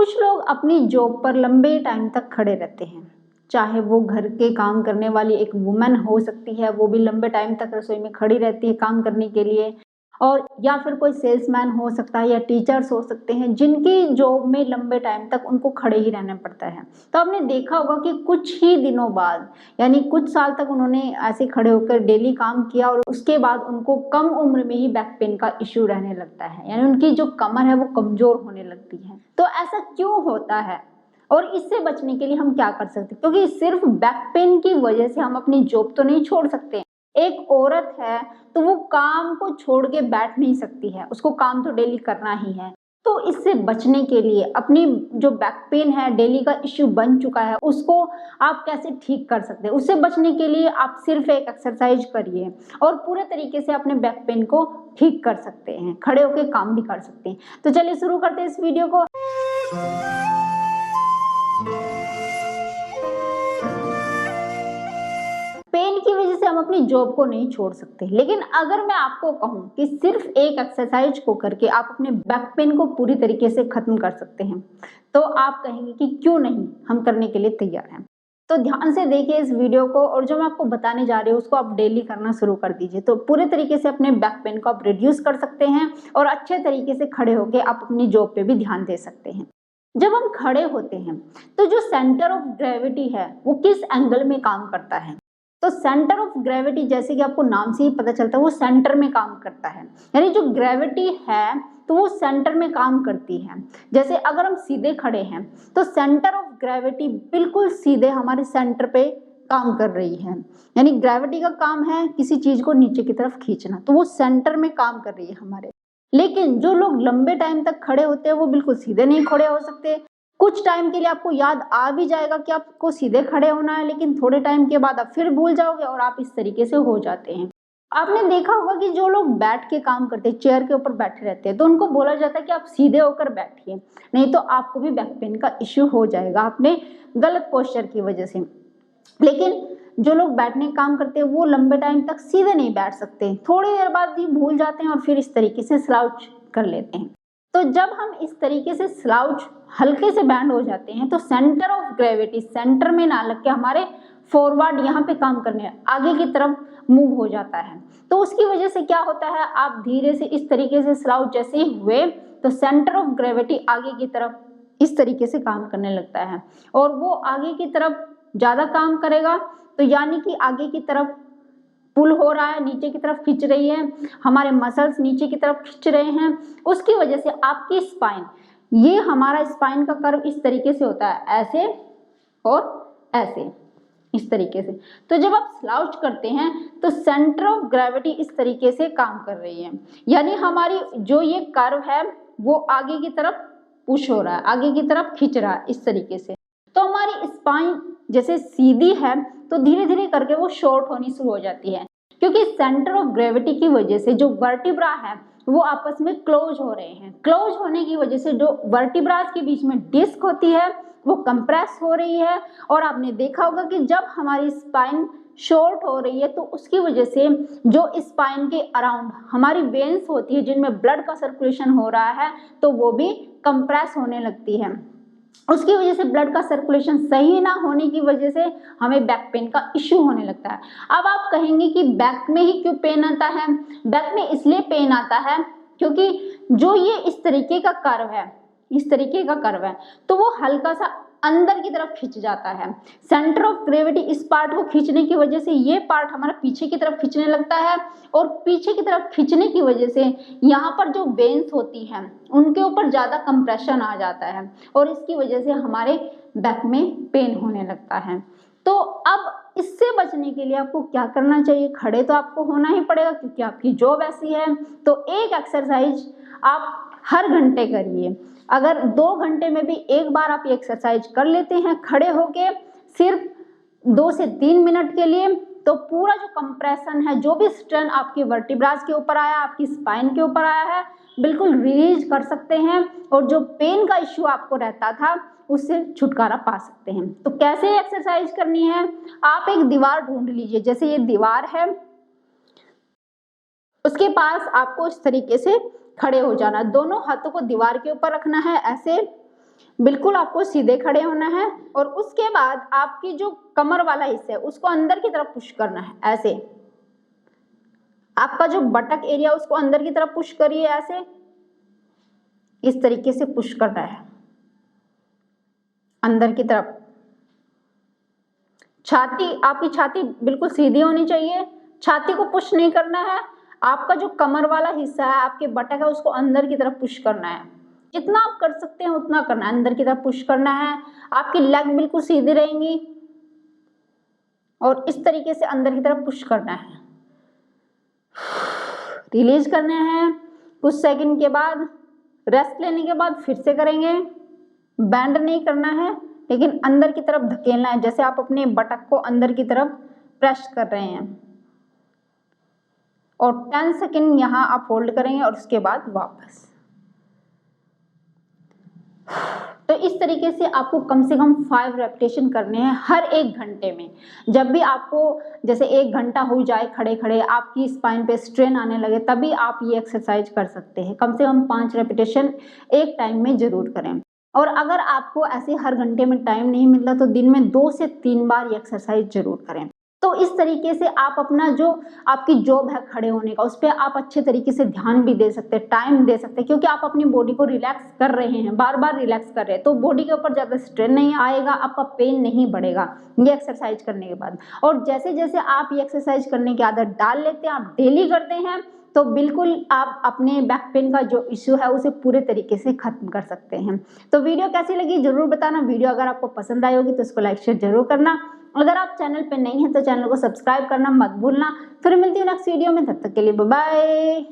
कुछ लोग अपनी जॉब पर लंबे टाइम तक खड़े रहते हैं, चाहे वो घर के काम करने वाली एक वुमन हो सकती है, वो भी लंबे टाइम तक रसोई में खड़ी रहती है काम करने के लिए, और या फिर कोई सेल्समैन हो सकता है या टीचर्स हो सकते हैं जिनकी जॉब में लंबे टाइम तक उनको खड़े ही रहना पड़ता है। तो आपने देखा होगा कि कुछ ही दिनों बाद यानी कुछ साल तक उन्होंने ऐसे खड़े होकर डेली काम किया और उसके बाद उनको कम उम्र में ही बैक पेन का इश्यू रहने लगता है, यानी उनकी जो कमर है वो कमजोर होने लगती है। तो ऐसा क्यों होता है और इससे बचने के लिए हम क्या कर सकते हैं, क्योंकि सिर्फ बैक पेन की वजह से हम अपनी जॉब तो नहीं छोड़ सकते। एक औरत है तो वो काम को छोड़ के बैठ नहीं सकती है, उसको काम तो डेली करना ही है। तो इससे बचने के लिए अपनी जो बैक पेन है डेली का इश्यू बन चुका है उसको आप कैसे ठीक कर सकते हैं, उससे बचने के लिए आप सिर्फ एक एक्सरसाइज करिए और पूरे तरीके से अपने बैक पेन को ठीक कर सकते हैं, खड़े होकर काम भी कर सकते हैं। तो चलिए शुरू करते हैं इस वीडियो को। पेन की वजह से हम अपनी जॉब को नहीं छोड़ सकते, लेकिन अगर मैं आपको कहूं कि सिर्फ एक एक्सरसाइज को करके आप अपने बैक पेन को पूरी तरीके से खत्म कर सकते हैं, तो आप कहेंगे कि क्यों नहीं, हम करने के लिए तैयार हैं। तो ध्यान से देखिए इस वीडियो को, और जो मैं आपको बताने जा रही हूँ उसको आप डेली करना शुरू कर दीजिए, तो पूरे तरीके से अपने बैक पेन को आप रिड्यूस कर सकते हैं और अच्छे तरीके से खड़े होकर आप अपनी जॉब पे भी ध्यान दे सकते हैं। जब हम खड़े होते हैं तो जो सेंटर ऑफ ग्रेविटी है वो किस एंगल में काम करता है, तो सेंटर ऑफ ग्रेविटी जैसे कि आपको नाम से ही पता चलता है वो सेंटर में काम करता है, यानी जो ग्रेविटी है तो वो सेंटर में काम करती है। जैसे अगर हम सीधे खड़े हैं तो सेंटर ऑफ ग्रेविटी बिल्कुल सीधे हमारे सेंटर पे काम कर रही है, यानी ग्रेविटी का काम है किसी चीज को नीचे की तरफ खींचना, तो वो सेंटर में काम कर रही है हमारे। लेकिन जो लोग लंबे टाइम तक खड़े होते हैं वो बिल्कुल सीधे नहीं खड़े हो सकते। कुछ टाइम के लिए आपको याद आ भी जाएगा कि आपको सीधे खड़े होना है, लेकिन थोड़े टाइम के बाद आप फिर भूल जाओगे और आप इस तरीके से हो जाते हैं। आपने देखा होगा कि जो लोग बैठ के काम करते हैं, चेयर के ऊपर बैठे रहते हैं, तो उनको बोला जाता है कि आप सीधे होकर बैठिए, नहीं तो आपको भी बैक पेन का इश्यू हो जाएगा अपने गलत पोस्चर की वजह से। लेकिन जो लोग बैठने का काम करते हैं वो लंबे टाइम तक सीधे नहीं बैठ सकते, थोड़ी देर बाद भी भूल जाते हैं और फिर इस तरीके से स्लाउच कर लेते हैं। तो जब हम इस तरीके से स्लाउच हल्के से बैंड हो जाते हैं तो सेंटर ऑफ ग्रेविटी सेंटर में ना लग के हमारे फॉरवर्ड यहाँ पे काम करने आगे की तरफ मूव हो जाता है। तो उसकी वजह से क्या होता है, आप धीरे से इस तरीके से स्लाउच जैसे ही हुए तो सेंटर ऑफ ग्रेविटी आगे की तरफ इस तरीके से काम करने लगता है और वो आगे की तरफ ज्यादा काम करेगा, तो यानी कि आगे की तरफ पुल हो रहा है, नीचे की तरफ खींच रही है, हमारे मसल्स नीचे की तरफ खींच रहे हैं। उसकी वजह से आपकी स्पाइन, ये हमारा स्पाइन का कर्व इस तरीके से होता है, ऐसे और ऐसे, इस तरीके से। तो जब आप स्लाउच करते हैं तो सेंटर ऑफ ग्रेविटी इस तरीके से काम कर रही है, यानी हमारी जो ये कर्व है वो आगे की तरफ पुश हो रहा है, आगे की तरफ खींच रहा है इस तरीके से। तो हमारी स्पाइन जैसे सीधी है तो धीरे धीरे करके वो शॉर्ट होनी शुरू हो जाती है, क्योंकि सेंटर ऑफ ग्रेविटी की वजह से जो वर्टिब्रा है वो आपस में क्लोज हो रहे हैं। क्लोज होने की वजह से जो वर्टिब्रास के बीच में डिस्क होती है वो कंप्रेस हो रही है, और आपने देखा होगा कि जब हमारी स्पाइन शॉर्ट हो रही है तो उसकी वजह से जो स्पाइन के अराउंड हमारी वेन्स होती है जिनमें ब्लड का सर्कुलेशन हो रहा है तो वो भी कंप्रेस होने लगती है। उसकी वजह से ब्लड का सर्कुलेशन सही ना होने की वजह से हमें बैक पेन का इश्यू होने लगता है। अब आप कहेंगे कि बैक में ही क्यों पेन आता है, बैक में इसलिए पेन आता है क्योंकि जो ये इस तरीके का कर्व है, इस तरीके का कर्व है तो वो हल्का सा अंदर की तरफ खिंच जाता है। सेंटर ऑफ ग्रेविटी इस पार्ट को खींचने की वजह से ये पार्ट हमारा पीछे की तरफ खींचने लगता है, और पीछे की तरफ खींचने की वजह से यहाँ पर जो वेन्स होती हैं उनके ऊपर ज्यादा कंप्रेशन आ जाता है और इसकी वजह से हमारे बैक में पेन होने लगता है। तो अब इससे बचने के लिए आपको क्या करना चाहिए, खड़े तो आपको होना ही पड़ेगा क्योंकि आपकी जॉब ऐसी है। तो एक एक्सरसाइज आप हर घंटे करिए, अगर 2 घंटे में भी एक बार आप ये एक्सरसाइज कर लेते हैं खड़े होके सिर्फ 2 से 3 मिनट के लिए, तो पूरा जो कंप्रेशन है, जो भी स्ट्रेन आपकी वर्टिब्रास के ऊपर आया, आपकी स्पाइन के ऊपर आया है, बिल्कुल रिलीज कर सकते हैं और जो पेन का इश्यू आपको रहता था उससे छुटकारा पा सकते हैं। तो कैसे एक्सरसाइज करनी है, आप एक दीवार ढूंढ लीजिए, जैसे ये दीवार है उसके पास आपको इस तरीके से खड़े हो जाना, दोनों हाथों को दीवार के ऊपर रखना है ऐसे, बिल्कुल आपको सीधे खड़े होना है और उसके बाद आपकी जो कमर वाला हिस्सा है उसको अंदर की तरफ पुश करना है ऐसे। आपका जो बटक एरिया उसको अंदर की तरफ पुश करिए ऐसे, इस तरीके से पुश करना है अंदर की तरफ। छाती, आपकी छाती बिल्कुल सीधी होनी चाहिए, छाती को पुश नहीं करना है। आपका जो कमर वाला हिस्सा है, आपके बटक है, उसको अंदर की तरफ पुश करना है। जितना आप कर सकते हैं उतना करना है, अंदर की तरफ पुश करना है। आपकी लेग बिल्कुल सीधी रहेंगी और इस तरीके से अंदर की तरफ पुश करना है। रिलीज करने हैं, कुछ सेकंड के बाद रेस्ट लेने के बाद फिर से करेंगे। बैंड नहीं करना है लेकिन अंदर की तरफ धकेलना है, जैसे आप अपने बटक को अंदर की तरफ प्रेस कर रहे हैं। और 10 सेकंड यहाँ आप होल्ड करेंगे और उसके बाद वापस। तो इस तरीके से आपको कम से कम 5 रेपिटेशन करने हैं हर 1 घंटे में। जब भी आपको जैसे 1 घंटा हो जाए खड़े खड़े, आपकी स्पाइन पे स्ट्रेन आने लगे, तभी आप ये एक्सरसाइज कर सकते हैं। कम से कम 5 रेपिटेशन एक टाइम में जरूर करें। और अगर आपको ऐसे हर घंटे में टाइम नहीं मिल रहा तो दिन में 2 से 3 बार ये एक्सरसाइज जरूर करें। तो इस तरीके से आप अपना जो आपकी जॉब है खड़े होने का, उस पर आप अच्छे तरीके से ध्यान भी दे सकते हैं, टाइम दे सकते हैं, क्योंकि आप अपनी बॉडी को रिलैक्स कर रहे हैं, बार बार रिलैक्स कर रहे हैं, तो बॉडी के ऊपर ज़्यादा स्ट्रेन नहीं आएगा, आपका पेन नहीं बढ़ेगा ये एक्सरसाइज करने के बाद। और जैसे जैसे आप ये एक्सरसाइज करने की आदत डाल लेते हैं, आप डेली करते हैं, तो बिल्कुल आप अपने बैक पेन का जो इश्यू है उसे पूरे तरीके से खत्म कर सकते हैं। तो वीडियो कैसी लगी जरूर बताना। वीडियो अगर आपको पसंद आई होगी तो इसको लाइक शेयर जरूर करना। अगर आप चैनल पे नहीं है तो चैनल को सब्सक्राइब करना मत भूलना। फिर मिलती हूँ नेक्स्ट वीडियो में, तब तक के लिए बाय बाय।